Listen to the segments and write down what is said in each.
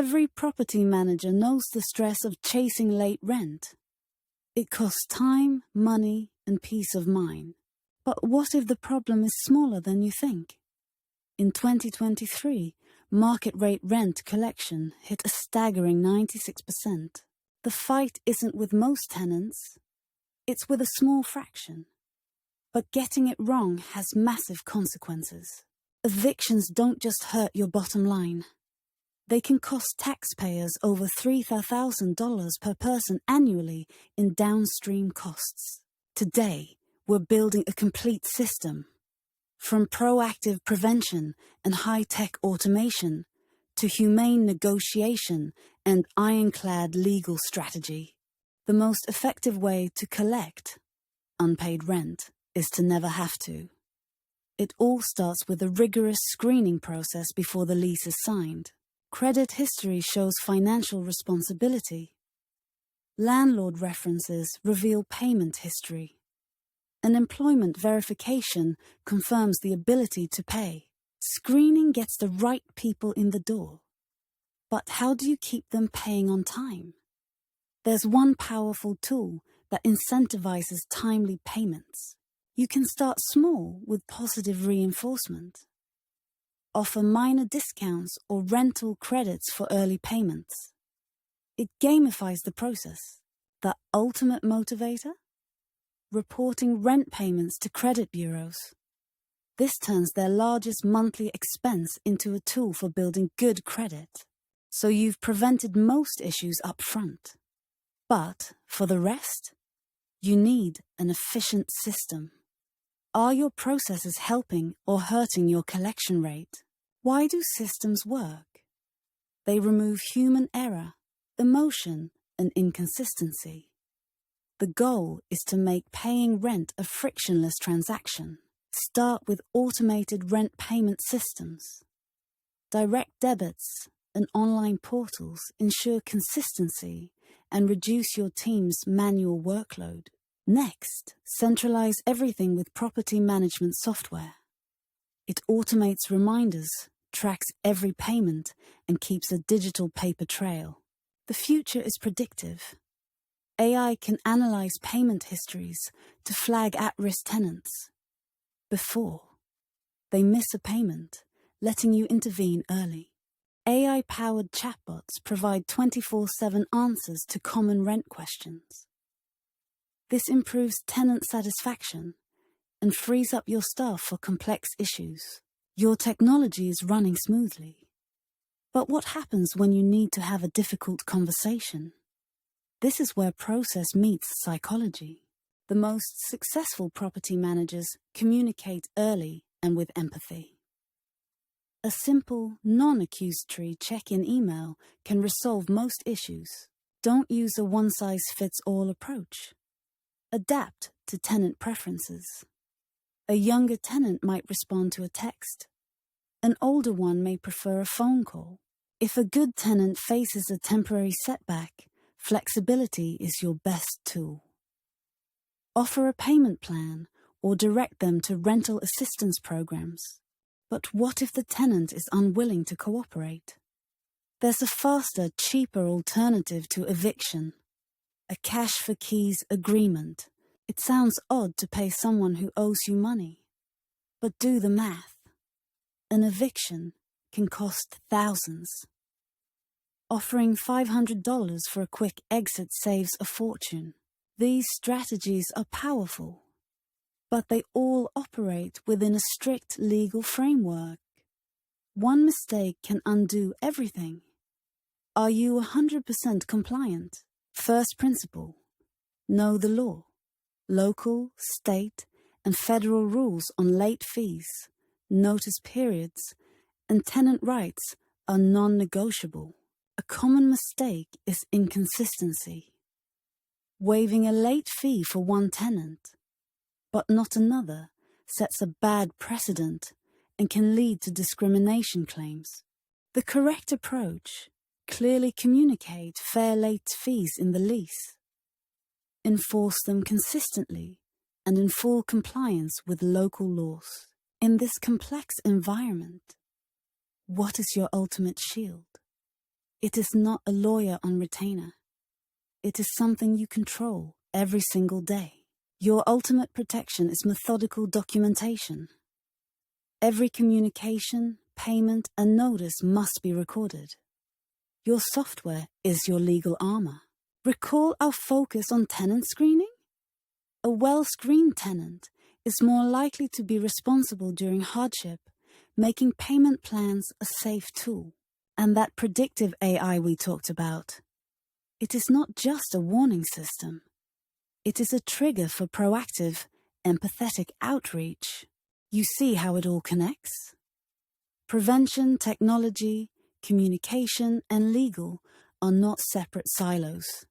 Every property manager knows the stress of chasing late rent. It costs time, money, and peace of mind. But what if the problem is smaller than you think? In 2023, market rate rent collection hit a staggering 96%. The fight isn't with most tenants, it's with a small fraction. But getting it wrong has massive consequences. Evictions don't just hurt your bottom line. They can cost taxpayers over $3,000 per person annually in downstream costs. Today, we're building a complete system. From proactive prevention and high-tech automation to humane negotiation and ironclad legal strategy, the most effective way to collect unpaid rent is to never have to. It all starts with a rigorous screening process before the lease is signed. Credit history shows financial responsibility. Landlord references reveal payment history. An employment verification confirms the ability to pay. Screening gets the right people in the door. But how do you keep them paying on time? There's one powerful tool that incentivizes timely payments. You can start small with positive reinforcement. Offer minor discounts or rental credits for early payments. It gamifies the process. The ultimate motivator? Reporting rent payments to credit bureaus. This turns their largest monthly expense into a tool for building good credit. So you've prevented most issues up front. But for the rest, you need an efficient system. Are your processes helping or hurting your collection rate? Why do systems work? They remove human error, emotion, and inconsistency. The goal is to make paying rent a frictionless transaction. Start with automated rent payment systems. Direct debits and online portals ensure consistency and reduce your team's manual workload. Next, centralize everything with property management software. It automates reminders, tracks every payment, and keeps a digital paper trail. The future is predictive. AI can analyze payment histories to flag at-risk tenants before they miss a payment, letting you intervene early. AI-powered chatbots provide 24/7 answers to common rent questions. This improves tenant satisfaction and frees up your staff for complex issues. Your technology is running smoothly. But what happens when you need to have a difficult conversation? This is where process meets psychology. The most successful property managers communicate early and with empathy. A simple, non-accusatory check-in email can resolve most issues. Don't use a one-size-fits-all approach. Adapt to tenant preferences. A younger tenant might respond to a text. An older one may prefer a phone call. If a good tenant faces a temporary setback, flexibility is your best tool. Offer a payment plan or direct them to rental assistance programs. But what if the tenant is unwilling to cooperate? There's a faster, cheaper alternative to eviction. A cash-for-keys agreement. It sounds odd to pay someone who owes you money. But do the math. An eviction can cost thousands. Offering $500 for a quick exit saves a fortune. These strategies are powerful, but they all operate within a strict legal framework. One mistake can undo everything. Are you 100% compliant? First principle: know the law. Local, state, and federal rules on late fees, notice periods, and tenant rights are non-negotiable. A common mistake is inconsistency. Waiving a late fee for one tenant, but not another, sets a bad precedent and can lead to discrimination claims. The correct approach: clearly communicate fair late fees in the lease. Enforce them consistently and in full compliance with local laws. In this complex environment, what is your ultimate shield? It is not a lawyer on retainer. It is something you control every single day. Your ultimate protection is methodical documentation. Every communication, payment, and notice must be recorded. Your software is your legal armor. Recall our focus on tenant screening? A well-screened tenant is more likely to be responsible during hardship, making payment plans a safe tool. And that predictive AI we talked about, it is not just a warning system. It is a trigger for proactive, empathetic outreach. You see how it all connects? Prevention, technology, communication, and legal are not separate silos.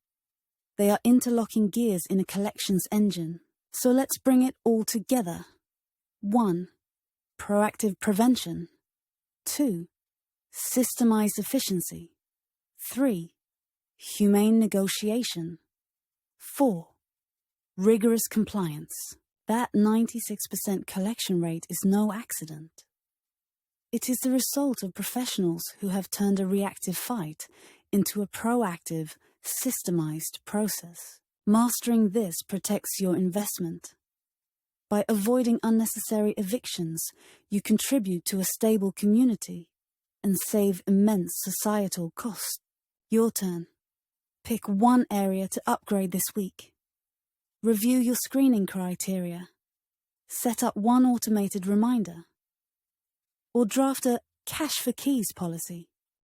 They are interlocking gears in a collections engine. So let's bring it all together. 1. Proactive prevention. 2. Systemized efficiency. 3. Humane negotiation. 4. Rigorous compliance. That 96% collection rate is no accident. It is the result of professionals who have turned a reactive fight into a proactive, systemized process. Mastering this protects your investment. By avoiding unnecessary evictions, you contribute to a stable community and save immense societal costs. Your turn. Pick one area to upgrade this week. Review your screening criteria. Set up one automated reminder. Or draft a cash for keys policy.